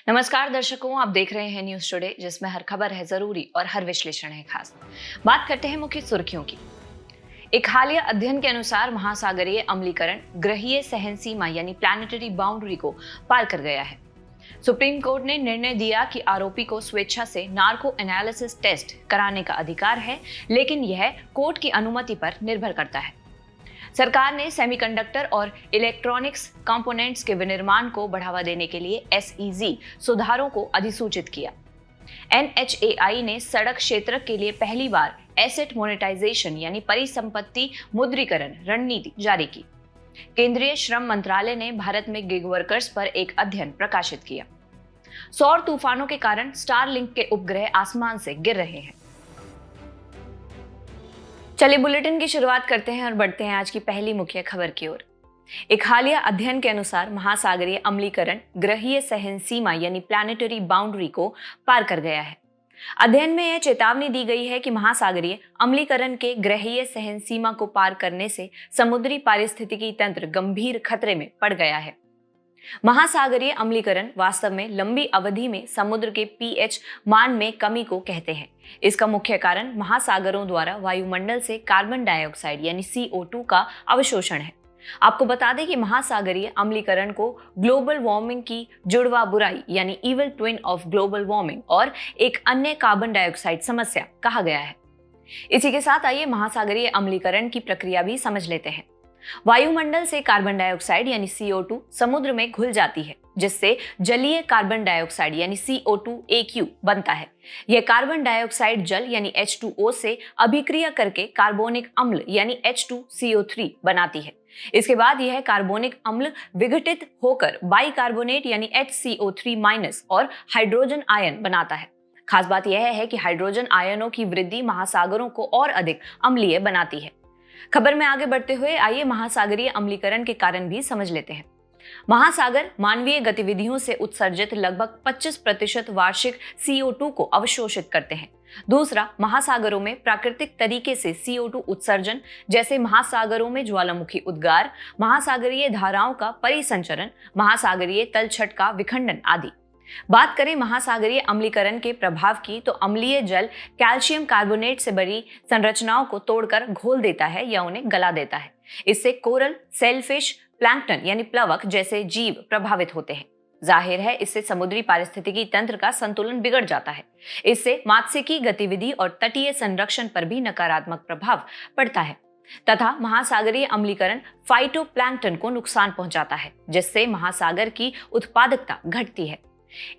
नमस्कार दर्शकों, आप देख रहे हैं न्यूज टुडे, जिसमें हर खबर है जरूरी और हर विश्लेषण है खास। बात करते हैं मुख्य सुर्खियों की। एक हालिया अध्ययन के अनुसार महासागरीय अम्लीकरण ग्रहीय सहन सीमा यानी प्लैनेटरी बाउंड्री को पार कर गया है। सुप्रीम कोर्ट ने निर्णय दिया कि आरोपी को स्वेच्छा से नार्को एनालिसिस टेस्ट कराने का अधिकार है, लेकिन यह कोर्ट की अनुमति पर निर्भर करता है। सरकार ने सेमीकंडक्टर और इलेक्ट्रॉनिक्स कंपोनेंट्स के विनिर्माण को बढ़ावा देने के लिए एसईजी सुधारों को अधिसूचित किया। एनएचएआई ने सड़क क्षेत्र के लिए पहली बार एसेट मोनेटाइजेशन यानी परिसंपत्ति मुद्रीकरण रणनीति जारी की। केंद्रीय श्रम मंत्रालय ने भारत में गिग वर्कर्स पर एक अध्ययन प्रकाशित किया। सौर तूफानों के कारण स्टारलिंक के उपग्रह आसमान से गिर रहे हैं। चलिए बुलेटिन की शुरुआत करते हैं और बढ़ते हैं आज की पहली मुख्य खबर की ओर। एक हालिया अध्ययन के अनुसार महासागरीय अम्लीकरण ग्रहीय सहन सीमा यानी प्लैनेटरी बाउंड्री को पार कर गया है। अध्ययन में यह चेतावनी दी गई है कि महासागरीय अम्लीकरण के ग्रहीय सहन सीमा को पार करने से समुद्री पारिस्थितिकी तंत्र गंभीर खतरे में पड़ गया है। महासागरीय अम्लीकरण वास्तव में लंबी अवधि में समुद्र के पीएच मान में कमी को कहते हैं। इसका मुख्य कारण महासागरों द्वारा वायुमंडल से कार्बन डाइऑक्साइड यानी CO2 का अवशोषण है। आपको बता दें कि महासागरीय अम्लीकरण को ग्लोबल वार्मिंग की जुड़वा बुराई यानी evil twin of global warming और एक अन्य कार्बन डाइऑक्साइड समस्या कहा गया है। इसी के साथ आइए महासागरीय अम्लीकरण की प्रक्रिया भी समझ लेते हैं। वायुमंडल से कार्बन डाइऑक्साइड यानी CO2 समुद्र में घुल जाती है, जिससे जलीय कार्बन डाइऑक्साइड यानी CO2AQ बनता है। यह कार्बन डाइऑक्साइड जल यानी H2O से अभिक्रिया करके कार्बोनिक अम्ल यानी H2CO3 बनाती है। इसके बाद यह कार्बोनिक अम्ल विघटित होकर बाइकार्बोनेट यानी HCO3- और हाइड्रोजन आयन बनाता है। खास बात यह है कि हाइड्रोजन आयनों की वृद्धि महासागरों को और अधिक अम्लीय बनाती है। खबर में आगे बढ़ते हुए आइए महासागरीय अम्लीकरण के कारण भी समझ लेते हैं। महासागर मानवीय गतिविधियों से उत्सर्जित लगभग 25% वार्षिक CO2 को अवशोषित करते हैं। दूसरा, महासागरों में प्राकृतिक तरीके से CO2 उत्सर्जन जैसे महासागरों में ज्वालामुखी उद्गार, महासागरीय धाराओं का परिसंचरण, महासागरीय तलछट का विखंडन आदि। बात करें महासागरीय अम्लीकरण के प्रभाव की, तो अम्लीय जल कैल्शियम कार्बोनेट से बनी संरचनाओं को तोड़कर घोल देता है या उन्हें गला देता है। इससे कोरल, सेलफिश, प्लैंकटन यानी प्लवक जैसे जीव प्रभावित होते हैं। जाहिर है, इससे समुद्री पारिस्थितिकी तंत्र का संतुलन बिगड़ जाता है। इससे मात्स्यिकी गतिविधि और तटीय संरक्षण पर भी नकारात्मक प्रभाव पड़ता है तथा महासागरीय अम्लीकरण फाइटोप्लैंकटन को नुकसान पहुंचाता है, जिससे महासागर की उत्पादकता घटती है।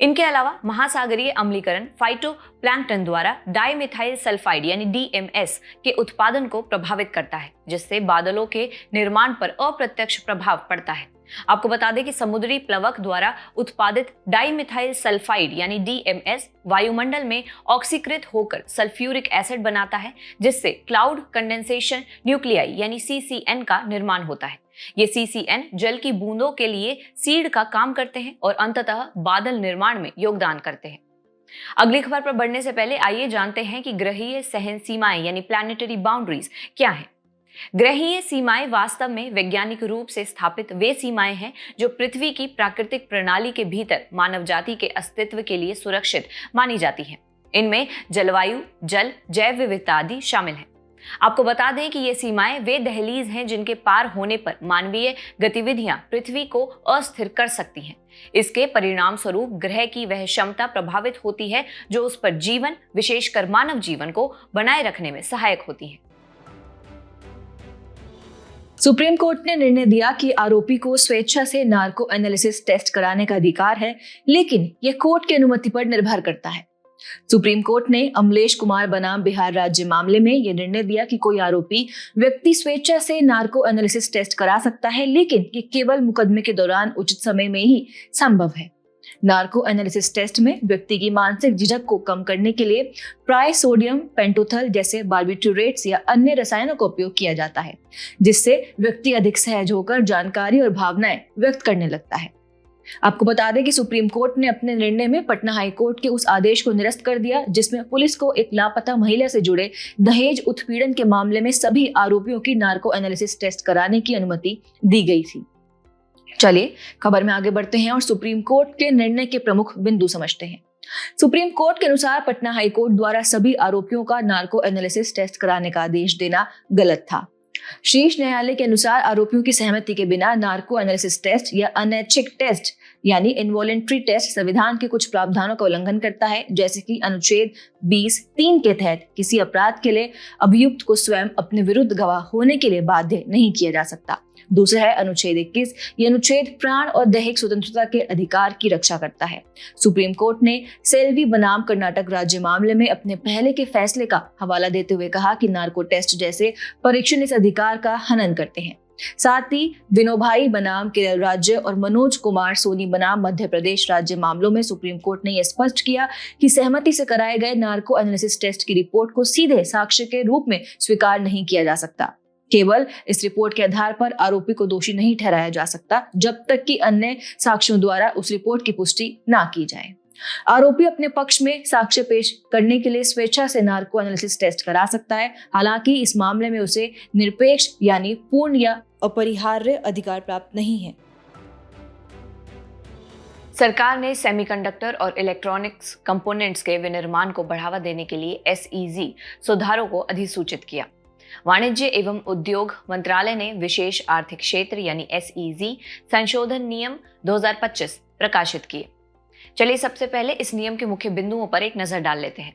इनके अलावा महासागरीय अम्लीकरण फाइटोप्लैंकटन द्वारा डाइमिथाइल सल्फाइड यानी DMS के उत्पादन को प्रभावित करता है, जिससे बादलों के निर्माण पर अप्रत्यक्ष प्रभाव पड़ता है। आपको बता दें कि समुद्री प्लवक द्वारा उत्पादित डाइमिथाइल सल्फाइड यानी DMS वायुमंडल में ऑक्सीकृत होकर सल्फ्यूरिक एसिड बनाता है, जिससे क्लाउड कंडेंसेशन न्यूक्लियाई यानी CCN का निर्माण होता है। ये CCN जल की बूंदों के लिए सीड का काम करते हैं और अंततः बादल निर्माण में योगदान करते हैं। अगली खबर पर बढ़ने से पहले आइए जानते हैं कि ग्रहीय सहन सीमाएं यानी प्लैनेटरी बाउंड्रीज क्या हैं। ग्रहीय सीमाएं वास्तव में वैज्ञानिक रूप से स्थापित वे सीमाएं हैं जो पृथ्वी की प्राकृतिक प्रणाली के भीतर मानव जाति के अस्तित्व के लिए सुरक्षित मानी जाती हैं। इनमें जलवायु, जल, जैव विविधता आदि शामिल हैं। आपको बता दें कि ये सीमाएं वे दहलीज हैं जिनके पार होने पर मानवीय गतिविधियां पृथ्वी को अस्थिर कर सकती हैं। इसके परिणाम स्वरूप ग्रह की वह क्षमता प्रभावित होती है जो उस पर जीवन, विशेषकर मानव जीवन को बनाए रखने में सहायक होती है। सुप्रीम कोर्ट ने निर्णय दिया कि आरोपी को स्वेच्छा से नार्को एनालिसिस टेस्ट कराने का अधिकार है, लेकिन यह कोर्ट की अनुमति पर निर्भर करता है। सुप्रीम कोर्ट ने अमलेश कुमार बनाम बिहार राज्य मामले में यह निर्णय दिया कि कोई आरोपी व्यक्ति स्वेच्छा से नार्को एनालिसिस टेस्ट करा सकता है, लेकिन ये केवल मुकदमे के दौरान उचित समय में ही संभव है। नार्को एनालिसिस टेस्ट में व्यक्ति की मानसिक झिझक को कम करने के लिए सोडियम पेंटोथल जैसे बार्बिट्यूरेट्स या अन्य रसायनों का उपयोग किया जाता है, जिससे व्यक्ति अधिक सहज होकर जानकारी और भावनाएं व्यक्त करने लगता है। आपको बता दें कि सुप्रीम कोर्ट ने अपने निर्णय में पटना हाई कोर्ट के उस आदेश को निरस्त कर दिया जिसमें पुलिस को एक लापता महिला से जुड़े दहेज उत्पीड़न के मामले में सभी आरोपियों की नार्को एनालिसिस टेस्ट कराने की अनुमति दी गई थी। चलिए खबर में आगे बढ़ते हैं और सुप्रीम कोर्ट के निर्णय के प्रमुख बिंदु समझते हैं। सुप्रीम कोर्ट के अनुसार पटना हाई कोर्ट द्वारा सभी आरोपियों का नार्को एनालिसिस टेस्ट कराने का आदेश देना गलत था। शीर्ष न्यायालय के अनुसार आरोपियों की सहमति के बिना नार्को एनालिसिस टेस्ट या अनैच्छिक टेस्ट यानी इनवॉलेंट्री टेस्ट संविधान के कुछ प्रावधानों का उल्लंघन करता है, जैसे कि अनुच्छेद 20(3) के तहत किसी अपराध के लिए अभियुक्त को स्वयं अपने विरुद्ध गवाह होने के लिए बाध्य नहीं किया जा सकता। दूसरा है अनुच्छेद 21। यह अनुच्छेद प्राण और दैहिक स्वतंत्रता के अधिकार की रक्षा करता है। सुप्रीम कोर्ट ने सेल्वी बनाम कर्नाटक राज्य मामले में अपने पहले के फैसले का हवाला देते हुए कहा कि नार्को टेस्ट जैसे परीक्षण इस अधिकार का हनन करते हैं। साथ ही विनोभाई बनाम केरल राज्य और मनोज कुमार सोनी बनाम मध्य प्रदेश राज्य मामलों में सुप्रीम कोर्ट ने यह स्पष्ट किया कि सहमति से कराए गए नार्को एनालिसिस टेस्ट की रिपोर्ट को सीधे साक्ष्य के रूप में स्वीकार नहीं किया जा सकता। केवल इस रिपोर्ट के आधार पर आरोपी को दोषी नहीं ठहराया जा सकता जब तक कि अन्य साक्ष्यों द्वारा उस रिपोर्ट की पुष्टि ना की जाए। आरोपी अपने पक्ष में साक्ष्य पेश करने के लिए स्वेच्छा से नार्को एनालिसिस टेस्ट करा सकता है। हालांकि इस मामले में उसे निरपेक्ष यानी पूर्ण या अपरिहार्य अधिकार प्राप्त नहीं है। सरकार ने सेमीकंडक्टर और इलेक्ट्रॉनिक्स कंपोनेंट्स के विनिर्माण को बढ़ावा देने के लिए SEZ सुधारों को अधिसूचित किया। वाणिज्य एवं उद्योग मंत्रालय ने विशेष आर्थिक क्षेत्र यानी SEZ संशोधन नियम 2025 प्रकाशित किए। चलिए सबसे पहले इस नियम के मुख्य बिंदुओं पर एक नजर डाल लेते हैं।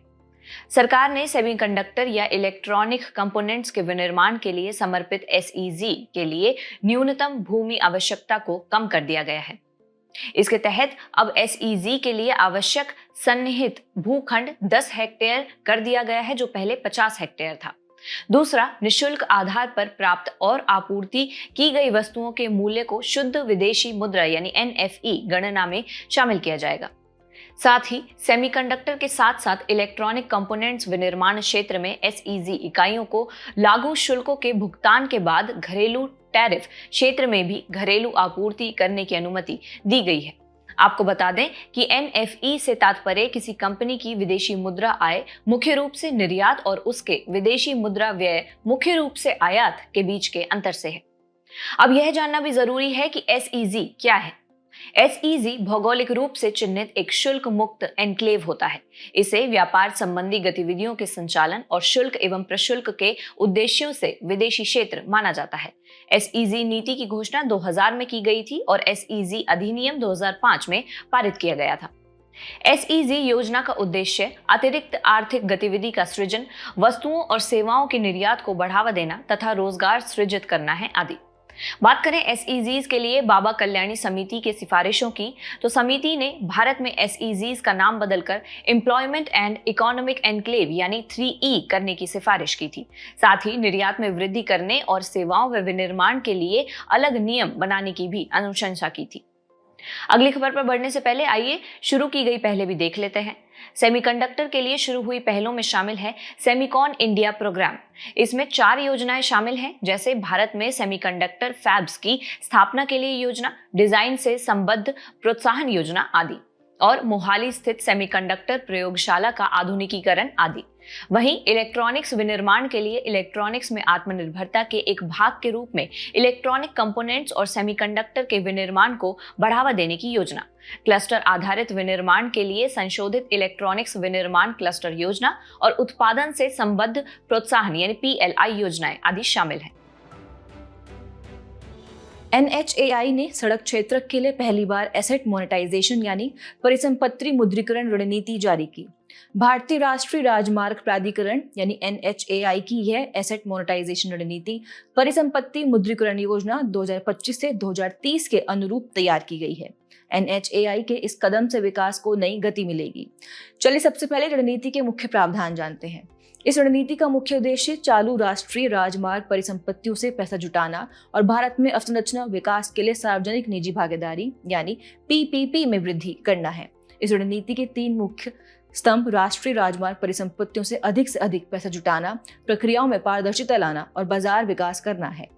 सरकार ने सेमीकंडक्टर या इलेक्ट्रॉनिक कंपोनेंट्स के विनिर्माण के लिए समर्पित SEZ के लिए न्यूनतम भूमि आवश्यकता को कम कर दिया गया है। इसके तहत अब SEZ के लिए आवश्यक सन्निहित भूखंड 10 हेक्टेयर कर दिया गया है, जो पहले 50 हेक्टेयर था। दूसरा, निशुल्क आधार पर प्राप्त और आपूर्ति की गई वस्तुओं के मूल्य को शुद्ध विदेशी मुद्रा यानी NFE गणना में शामिल किया जाएगा। साथ ही सेमीकंडक्टर के साथ साथ इलेक्ट्रॉनिक कंपोनेंट्स विनिर्माण क्षेत्र में SEZ इकाइयों को लागू शुल्कों के भुगतान के बाद घरेलू टैरिफ क्षेत्र में भी घरेलू आपूर्ति करने की अनुमति दी गई है। आपको बता दें कि NFE से तात्पर्य किसी कंपनी की विदेशी मुद्रा आय मुख्य रूप से निर्यात और उसके विदेशी मुद्रा व्यय मुख्य रूप से आयात के बीच के अंतर से है। अब यह जानना भी जरूरी है कि SEZ क्या है। SEZ भौगोलिक रूप से चिन्हित एक शुल्क मुक्त एन्क्लेव होता है। इसे व्यापार संबंधी गतिविधियों के संचालन और शुल्क एवं प्रशुल्क के उद्देश्यों से विदेशी क्षेत्र माना जाता है। SEZ नीति की घोषणा 2000 में की गई थी और SEZ अधिनियम 2005 में पारित किया गया था। SEZ योजना का उद्देश्य अतिरिक्त आर्थिक गतिविधि का सृजन, वस्तुओं और सेवाओं के निर्यात को बढ़ावा देना तथा रोजगार सृजित करना है आदि। बात करें SEZs के लिए बाबा कल्याणी समिति के सिफारिशों की, तो समिति ने भारत में SEZs का नाम बदलकर एम्प्लॉयमेंट एंड इकोनॉमिक एनक्लेव यानी 3E करने की सिफारिश की थी। साथ ही निर्यात में वृद्धि करने और सेवाओं व विनिर्माण के लिए अलग नियम बनाने की भी अनुशंसा की थी। अगली खबर पर बढ़ने से पहले आइए शुरू की गई पहले भी देख लेते हैं। सेमीकंडक्टर के लिए शुरू हुई पहलों में शामिल है सेमीकॉन इंडिया प्रोग्राम। इसमें 4 योजनाएं शामिल हैं, जैसे भारत में सेमीकंडक्टर फैब्स की स्थापना के लिए योजना, डिजाइन से संबद्ध प्रोत्साहन योजना आदि, और मोहाली स्थित सेमीकंडक्टर प्रयोगशाला का आधुनिकीकरण आदि। वहीं इलेक्ट्रॉनिक्स विनिर्माण के लिए इलेक्ट्रॉनिक्स में आत्मनिर्भरता के एक भाग के रूप में इलेक्ट्रॉनिक कंपोनेंट्स और सेमीकंडक्टर के विनिर्माण को बढ़ावा देने की योजना, क्लस्टर आधारित विनिर्माण के लिए संशोधित इलेक्ट्रॉनिक्स विनिर्माण क्लस्टर योजना और उत्पादन से संबद्ध प्रोत्साहन यानी PLI योजनाएं आदि शामिल हैं। NHAI ने सड़क क्षेत्र के लिए पहली बार एसेट मोनेटाइजेशन यानी परिसंपत्ति मुद्रीकरण रणनीति जारी की। भारतीय राष्ट्रीय राजमार्ग प्राधिकरण यानी NHAI की यह एसेट मोनेटाइजेशन रणनीति परिसंपत्ति मुद्रीकरण योजना 2025 से 2030 के अनुरूप तैयार की गई है। NHAI के इस कदम से विकास को नई गति मिलेगी। चलिए सबसे पहले रणनीति के मुख्य प्रावधान जानते हैं। इस रणनीति का मुख्य उद्देश्य चालू राष्ट्रीय राजमार्ग परिसंपत्तियों से पैसा जुटाना और भारत में अवसंरचना विकास के लिए सार्वजनिक निजी भागीदारी यानी PPP में वृद्धि करना है। इस रणनीति के 3 मुख्य स्तंभ राष्ट्रीय राजमार्ग परिसंपत्तियों से अधिक पैसा जुटाना, प्रक्रियाओं में पारदर्शिता लाना और बाजार विकास करना है।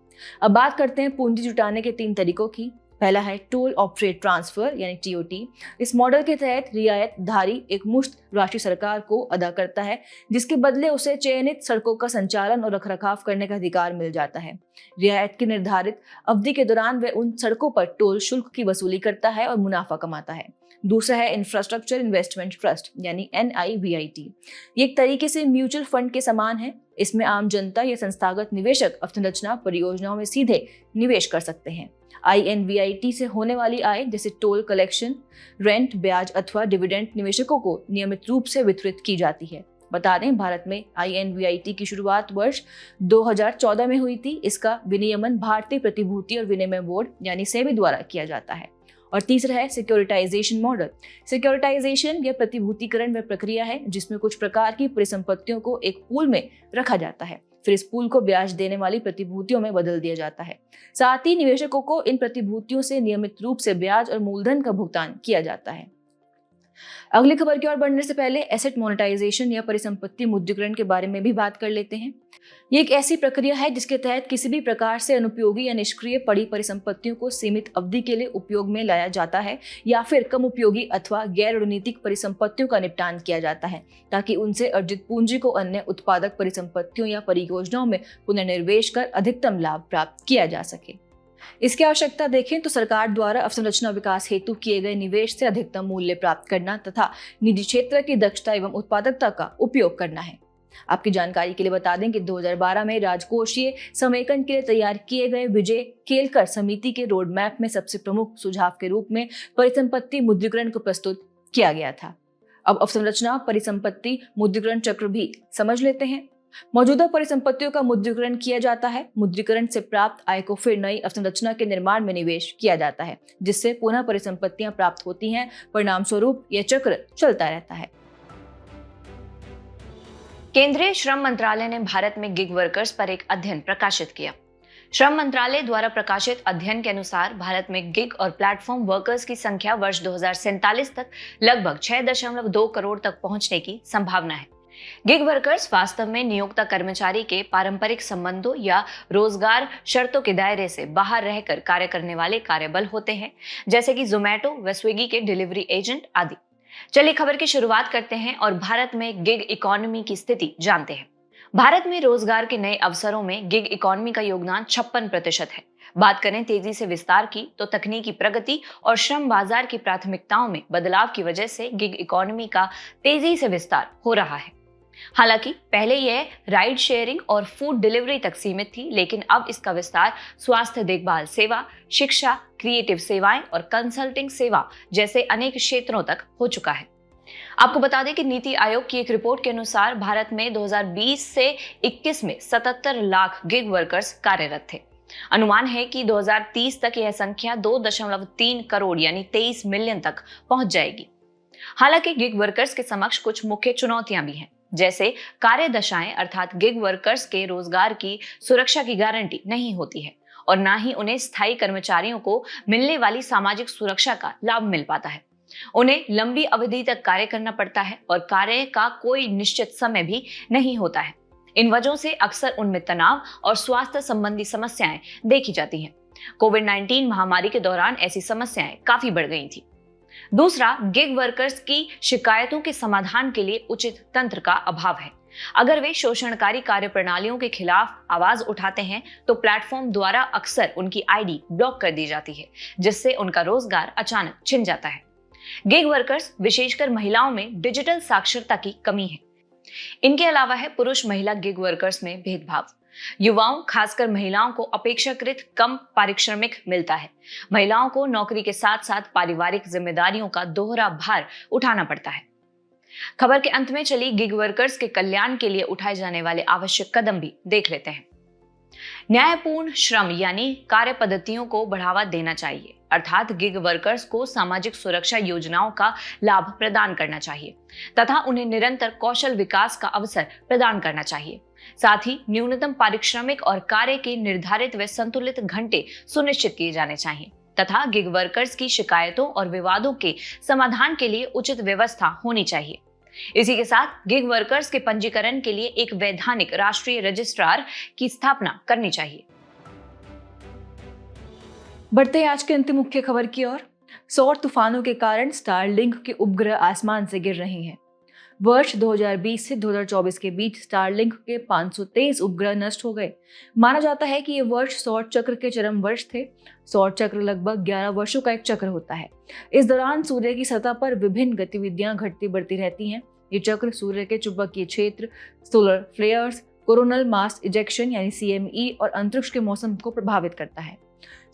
अब बात करते हैं पूंजी जुटाने के 3 तरीकों की। पहला है टोल ऑफ ट्रेड ट्रांसफर यानी टीओटी। इस मॉडल के तहत रियायतधारी एक मुश्त राशि सरकार को अदा करता है, जिसके बदले उसे चयनित सड़कों का संचालन और रखरखाव करने का अधिकार मिल जाता है। रियायत की निर्धारित अवधि के दौरान वह उन सड़कों पर टोल शुल्क की वसूली करता है और मुनाफा कमाता है। दूसरा है इंफ्रास्ट्रक्चर इन्वेस्टमेंट ट्रस्ट यानी NIVIT। ये एक तरीके से म्यूचुअल फंड के समान है। इसमें आम जनता या संस्थागत निवेशक अवसंरचना परियोजनाओं में सीधे निवेश कर सकते हैं। INVIT से होने वाली आय जैसे टोल कलेक्शन, रेंट, ब्याज अथवा डिविडेंड निवेशकों को नियमित रूप से वितरित की जाती है। बता दें, भारत में INVIT की शुरुआत वर्ष 2014 में हुई थी। इसका विनियमन भारतीय प्रतिभूति और विनिमय बोर्ड यानी सेबी द्वारा किया जाता है। और तीसरा है सिक्योरिटाइजेशन मॉडल। सिक्योरिटाइजेशन या प्रतिभूतिकरण वह प्रक्रिया है जिसमें कुछ प्रकार की परिसंपत्तियों को एक पूल में रखा जाता है, फिर इस पूल को ब्याज देने वाली प्रतिभूतियों में बदल दिया जाता है। साथ ही निवेशकों को इन प्रतिभूतियों से नियमित रूप से ब्याज और मूलधन का भुगतान किया जाता है। अगली खबर की ओर बढ़ने से पहले एसेट मोनेटाइजेशन या परिसंपत्ति मुद्रीकरण के बारे में भी बात कर लेते हैं। ये एक ऐसी प्रक्रिया है जिसके तहत किसी भी प्रकार से अनुपयोगी या निष्क्रिय पड़ी परिसंपत्तियों को सीमित अवधि के लिए उपयोग में लाया जाता है या फिर कम उपयोगी अथवा गैर रणनीतिक परिसंपत्तियों का निपटान किया जाता है, ताकि उनसे अर्जित पूंजी को अन्य उत्पादक परिसंपत्तियों या परियोजनाओं में पुनर्निवेश कर अधिकतम लाभ प्राप्त किया जा सके। इसकी आवश्यकता देखें तो सरकार द्वारा अवसंरचना विकास हेतु किए गए निवेश से अधिकतम मूल्य प्राप्त करना तथा निजी क्षेत्र की दक्षता एवं उत्पादकता का उपयोग करना है। आपकी जानकारी के लिए बता दें कि 2012 में राजकोषीय समेकन के लिए तैयार किए गए विजय केलकर समिति के रोड मैप में सबसे प्रमुख सुझाव के रूप में परिसंपत्ति मुद्रीकरण को प्रस्तुत किया गया था। अब अवसंरचना परिसंपत्ति मुद्रीकरण चक्र भी समझ लेते हैं। मौजूदा परिसंपत्तियों का मुद्रीकरण किया जाता है। मुद्रीकरण से प्राप्त आय को फिर नई अवसंरचना के निर्माण में निवेश किया जाता है, जिससे पुनः परिसंपत्तियां प्राप्त होती हैं। परिणाम स्वरूप यह चक्र चलता रहता है। केंद्रीय श्रम मंत्रालय ने भारत में गिग वर्कर्स पर एक अध्ययन प्रकाशित किया। श्रम मंत्रालय द्वारा प्रकाशित अध्ययन के अनुसार भारत में गिग और प्लेटफॉर्म वर्कर्स की संख्या वर्ष 2047 तक लगभग 6.2 करोड़ तक पहुंचने की संभावना है। गिग वर्कर्स वास्तव में नियोक्ता कर्मचारी के पारंपरिक संबंधों या रोजगार शर्तों के दायरे से बाहर रहकर कार्य करने वाले कार्यबल होते हैं, जैसे कि जोमैटो व स्विगी के डिलीवरी एजेंट आदि। चलिए खबर की शुरुआत करते हैं और भारत में गिग इकोनॉमी की स्थिति जानते हैं। भारत में रोजगार के नए अवसरों में गिग इकोनॉमी का योगदान 56% है। बात करें तेजी से विस्तार की तो तकनीकी प्रगति और श्रम बाजार की प्राथमिकताओं में बदलाव की वजह से गिग इकोनॉमी का तेजी से विस्तार हो रहा है। हालांकि पहले यह राइड शेयरिंग और फूड डिलीवरी तक सीमित थी, लेकिन अब इसका विस्तार स्वास्थ्य देखभाल सेवा, शिक्षा, क्रिएटिव सेवाएं और कंसल्टिंग सेवा जैसे अनेक क्षेत्रों तक हो चुका है। आपको बता दें कि नीति आयोग की एक रिपोर्ट के अनुसार भारत में 2020 से 21 में 77 लाख गिग वर्कर्स कार्यरत थे। अनुमान है कि 2030 तक यह संख्या 2.3 करोड़ यानी 23 मिलियन तक पहुंच जाएगी। हालांकि गिग वर्कर्स के समक्ष कुछ मुख्य चुनौतियां भी हैं, जैसे कार्य दशाएं अर्थात गिग वर्कर्स के रोजगार की सुरक्षा की गारंटी नहीं होती है और ना ही उन्हें स्थायी कर्मचारियों को मिलने वाली सामाजिक सुरक्षा का लाभ मिल पाता है। उन्हें लंबी अवधि तक कार्य करना पड़ता है और कार्य का कोई निश्चित समय भी नहीं होता है। इन वजहों से अक्सर उनमें तनाव और स्वास्थ्य संबंधी समस्याएं देखी जाती हैं। कोविड-19 महामारी के दौरान ऐसी समस्याएं काफी बढ़ गई थी। दूसरा, गिग वर्कर्स की शिकायतों के समाधान के लिए उचित तंत्र का अभाव है। अगर वे शोषणकारी कार्य प्रणालियों के खिलाफ आवाज उठाते हैं तो प्लेटफॉर्म द्वारा अक्सर उनकी आईडी ब्लॉक कर दी जाती है, जिससे उनका रोजगार अचानक छिन जाता है। गिग वर्कर्स, विशेषकर महिलाओं में डिजिटल साक्षरता की कमी है। इनके अलावा है पुरुष महिला गिग वर्कर्स में भेदभाव। युवाओं, खासकर महिलाओं को अपेक्षाकृत कम पारिश्रमिक मिलता है। महिलाओं को नौकरी के साथ साथ पारिवारिक जिम्मेदारियों का दोहरा भार उठाना पड़ता है। खबर के अंत में चली गिग वर्कर्स के कल्याण के लिए उठाए जाने वाले आवश्यक कदम भी देख लेते हैं। न्यायपूर्ण श्रम यानी कार्य पद्धतियों को बढ़ावा देना चाहिए, अर्थात गिग वर्कर्स को सामाजिक सुरक्षा योजनाओं का लाभ प्रदान करना चाहिए तथा उन्हें निरंतर कौशल विकास का अवसर प्रदान करना चाहिए। साथ ही न्यूनतम पारिश्रमिक और कार्य के निर्धारित व संतुलित घंटे सुनिश्चित किए जाने चाहिए तथा गिग वर्कर्स की शिकायतों और विवादों के समाधान के लिए उचित व्यवस्था होनी चाहिए। इसी के साथ गिग वर्कर्स के पंजीकरण के लिए एक वैधानिक राष्ट्रीय रजिस्ट्रार की स्थापना करनी चाहिए। बढ़ते हैं आज के अंतिम मुख्य खबर की ओर। सौर तूफानों के कारण स्टारलिंक के उपग्रह आसमान से गिर रहे हैं। वर्ष 2020 से 2024 के बीच स्टारलिंक के 523 उपग्रह नष्ट हो गए। माना जाता है कि ये वर्ष सौर चक्र के चरम वर्ष थे। सौर चक्र लगभग 11 वर्षों का एक चक्र होता है। इस दौरान सूर्य की सतह पर विभिन्न गतिविधियां घटती बढ़ती रहती हैं। ये चक्र सूर्य के चुंबकीय क्षेत्र, solar flares, coronal mass ejection यानी CME और अंतरिक्ष के मौसम को प्रभावित करता है।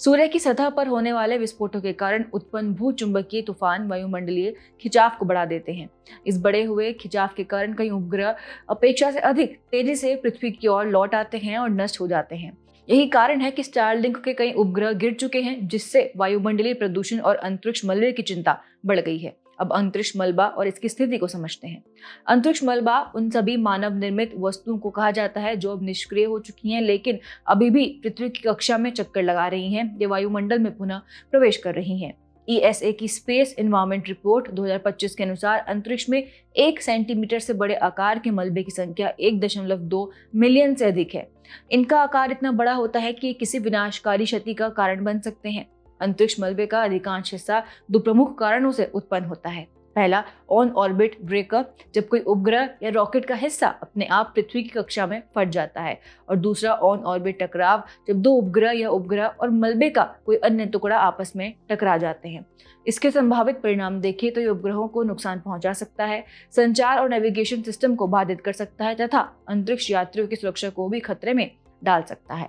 सूर्य की सतह पर होने वाले विस्फोटों के कारण उत्पन्न भूचुंबकीय तूफान वायुमंडलीय खिंचाव को बढ़ा देते हैं। इस बढ़े हुए खिंचाव के कारण कई उपग्रह अपेक्षा से अधिक तेजी से पृथ्वी की ओर लौट आते हैं और नष्ट हो जाते हैं। यही कारण है कि स्टारलिंक के कई उपग्रह गिर चुके हैं, जिससे वायुमंडलीय प्रदूषण और अंतरिक्ष मलबे की चिंता बढ़ गई है। अब अंतरिक्ष मलबा और इसकी स्थिति को समझते हैं। अंतरिक्ष मलबा उन सभी मानव निर्मित वस्तुओं को कहा जाता है जो अब निष्क्रिय हो चुकी हैं, लेकिन अभी भी पृथ्वी की कक्षा में चक्कर लगा रही हैं। ये वायुमंडल में पुनः प्रवेश कर रही हैं। ESA की स्पेस एनवायरनमेंट रिपोर्ट 2025 के अनुसार अंतरिक्ष में 1 सेंटीमीटर से बड़े आकार के मलबे की संख्या 1.2 मिलियन से अधिक है। इनका आकार इतना बड़ा होता है कि ये किसी विनाशकारी क्षति का कारण बन सकते हैं। अंतरिक्ष मलबे का अधिकांश हिस्सा 2 प्रमुख कारणों से उत्पन्न होता है। पहला, ऑन ऑर्बिट ब्रेकअप, जब कोई उपग्रह या रॉकेट का हिस्सा अपने आप पृथ्वी की कक्षा में फट जाता है। और दूसरा, ऑन ऑर्बिट टकराव, जब 2 उपग्रह या उपग्रह और मलबे का कोई अन्य टुकड़ा आपस में टकरा जाते हैं। इसके संभावित परिणाम देखें तो ये उपग्रहों को नुकसान पहुंचा सकता है, संचार और नेविगेशन सिस्टम को बाधित कर सकता है तथा अंतरिक्ष यात्रियों की सुरक्षा को भी खतरे में डाल सकता है।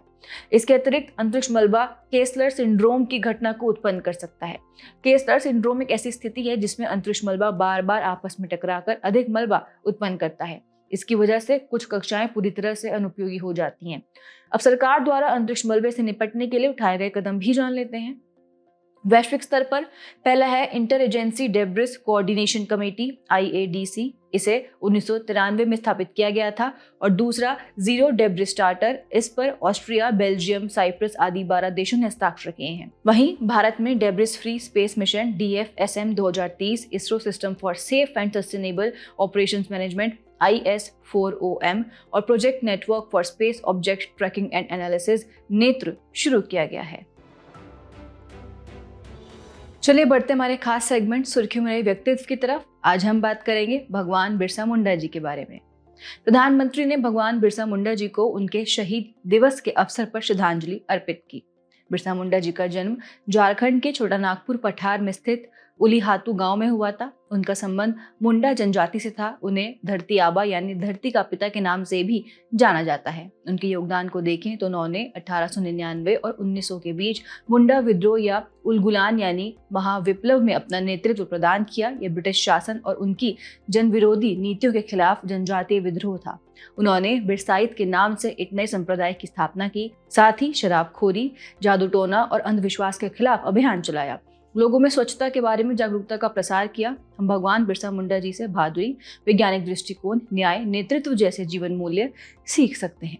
इसके अतिरिक्त अंतरिक्ष मलबा केसलर सिंड्रोम की घटना को उत्पन्न कर सकता है। केसलर सिंड्रोम एक ऐसी स्थिति है जिसमें अंतरिक्ष मलबा बार बार आपस में टकराकर अधिक मलबा उत्पन्न करता है। इसकी वजह से कुछ कक्षाएं पूरी तरह से अनुपयोगी हो जाती हैं। अब सरकार द्वारा अंतरिक्ष मलबे से निपटने के लिए उठाए गए कदम भी जान लेते हैं। वैश्विक स्तर पर पहला है inter agency debris coordination committee IADC। इसे 1993 में स्थापित किया गया था। और दूसरा, जीरो डेब्रिस चार्टर। इस पर ऑस्ट्रिया, बेल्जियम, साइप्रस आदि 12 देशों ने हस्ताक्षर किए हैं। वहीं भारत में debris free space mission DFSM 2030, ISRO system for safe and sustainable operations management IS4OM और project network for space object tracking and analysis नेत्र शुरू किया गया है। चलिए बढ़ते हमारे खास सेगमेंट सुर्खियों में रहे व्यक्तित्व की तरफ। आज हम बात करेंगे भगवान बिरसा मुंडा जी के बारे में। प्रधानमंत्री ने भगवान बिरसा मुंडा जी को उनके शहीद दिवस के अवसर पर श्रद्धांजलि अर्पित की। बिरसा मुंडा जी का जन्म झारखंड के छोटा नागपुर पठार में स्थित उलीहातू गांव में हुआ था। उनका संबंध मुंडा जनजाति से था। उन्हें धरती आबा यानी धरती का पिता के नाम से भी जाना जाता है। उनके योगदान को देखें तो उन्होंने 1899 और 1900 के बीच मुंडा विद्रोह या उलगुलान यानी महाविप्लव में अपना नेतृत्व प्रदान किया। यह ब्रिटिश शासन और उनकी जन विरोधी नीतियों के खिलाफ जनजातीय विद्रोह था। उन्होंने बिरसाइत के नाम से एक नए संप्रदाय की स्थापना की। साथ ही शराबखोरी, जादूटोना और अंधविश्वास के खिलाफ अभियान चलाया। लोगों में स्वच्छता के बारे में जागरूकता का प्रसार किया। हम भगवान बिरसा मुंडा जी से बहादुरी, वैज्ञानिक दृष्टिकोण, न्याय, नेतृत्व जैसे जीवन मूल्य सीख सकते हैं।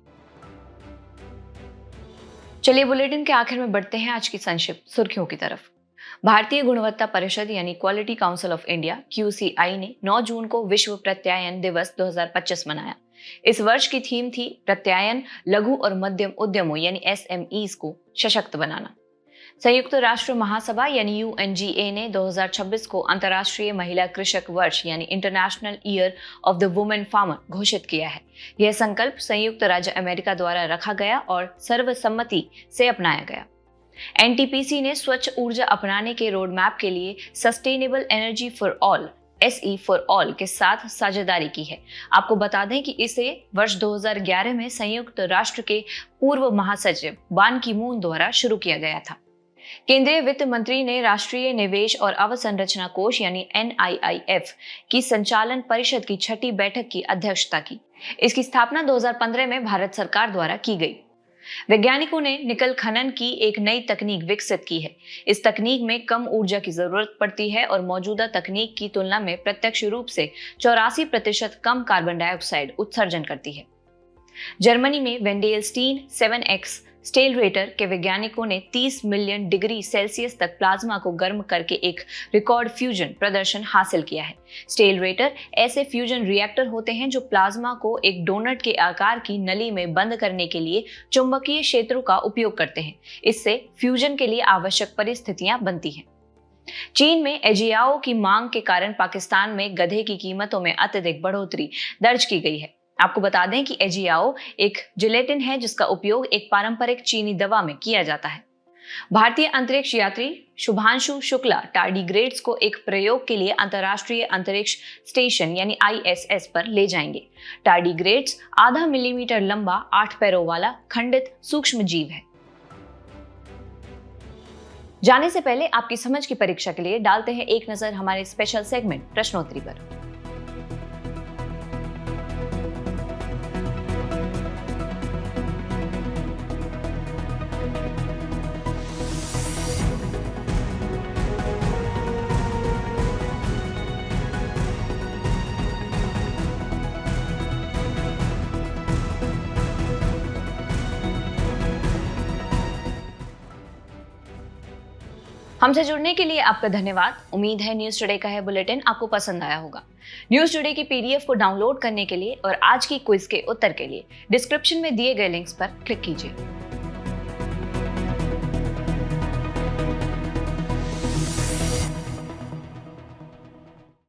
चलिए बुलेटिन के आखिर में बढ़ते हैं आज की संक्षिप्त सुर्खियों की तरफ। भारतीय गुणवत्ता परिषद यानी quality council of India QCI ने 9 जून को विश्व प्रत्यायन दिवस 2025 मनाया। इस वर्ष की थीम थी प्रत्यायन लघु और मध्यम उद्यमों यानी SMEs को सशक्त बनाना। संयुक्त राष्ट्र महासभा यानी UNGA ने 2026 को अंतर्राष्ट्रीय महिला कृषक वर्ष यानी international year of the women farmer घोषित किया है। यह संकल्प संयुक्त राज्य अमेरिका द्वारा रखा गया और सर्वसम्मति से अपनाया गया। NTPC ने स्वच्छ ऊर्जा अपनाने के रोड मैप के लिए sustainable energy for all SE for all के साथ साझेदारी की है। आपको बता दें कि इसे वर्ष 2011 में संयुक्त राष्ट्र के पूर्व महासचिव बान की मून द्वारा शुरू किया गया था। केंद्रीय वित्त मंत्री ने राष्ट्रीय निवेश और अवसंरचना कोष यानी NIIF की संचालन परिषद की 6ठी बैठक की अध्यक्षता की। इसकी स्थापना 2015 में भारत सरकार द्वारा की गई। वैज्ञानिकों ने निकल खनन की एक नई तकनीक विकसित की है। इस तकनीक में कम ऊर्जा की जरूरत पड़ती है और मौजूदा तकनीक की तुलना में प्रत्यक्ष रूप से 84% कम कार्बन डाइऑक्साइड उत्सर्जन करती है। जर्मनी में वेंडेल स्टीन 7X स्टेलरेटर के वैज्ञानिकों ने 30 मिलियन डिग्री सेल्सियस तक प्लाज्मा को गर्म करके एक रिकॉर्ड फ्यूजन प्रदर्शन हासिल किया है। स्टेलरेटर ऐसे फ्यूजन रिएक्टर होते हैं जो प्लाज्मा को एक डोनट के आकार की नली में बंद करने के लिए चुंबकीय क्षेत्रों का उपयोग करते हैं। इससे फ्यूजन के लिए आवश्यक परिस्थितियां बनती हैं। चीन में एजियाओ की मांग के कारण पाकिस्तान में गधे की कीमतों में अत्यधिक बढ़ोतरी दर्ज की गई है। आपको बता दें कि एजियाओ एक जिलेटिन है जिसका उपयोग एक पारंपरिक चीनी दवा में किया जाता है। भारतीय अंतरिक्ष यात्री शुभांशु शुक्ला टार्डीग्रेड्स को एक प्रयोग के लिए अंतर्राष्ट्रीय अंतरिक्ष स्टेशन यानी ISS पर ले जाएंगे। टार्डीग्रेड्स आधा मिलीमीटर लंबा 8 पैरों वाला खंडित सूक्ष्म जीव है। जाने से पहले आपकी समझ की परीक्षा के लिए डालते हैं एक नजर हमारे स्पेशल सेगमेंट प्रश्नोत्तरी पर। हमसे जुड़ने के लिए आपका धन्यवाद। उम्मीद है न्यूज टुडे का यह बुलेटिन आपको पसंद आया होगा। न्यूज टुडे की PDF को डाउनलोड करने के लिए और आज की क्विज के उत्तर के लिए डिस्क्रिप्शन में दिए गए लिंक्स पर क्लिक कीजिए।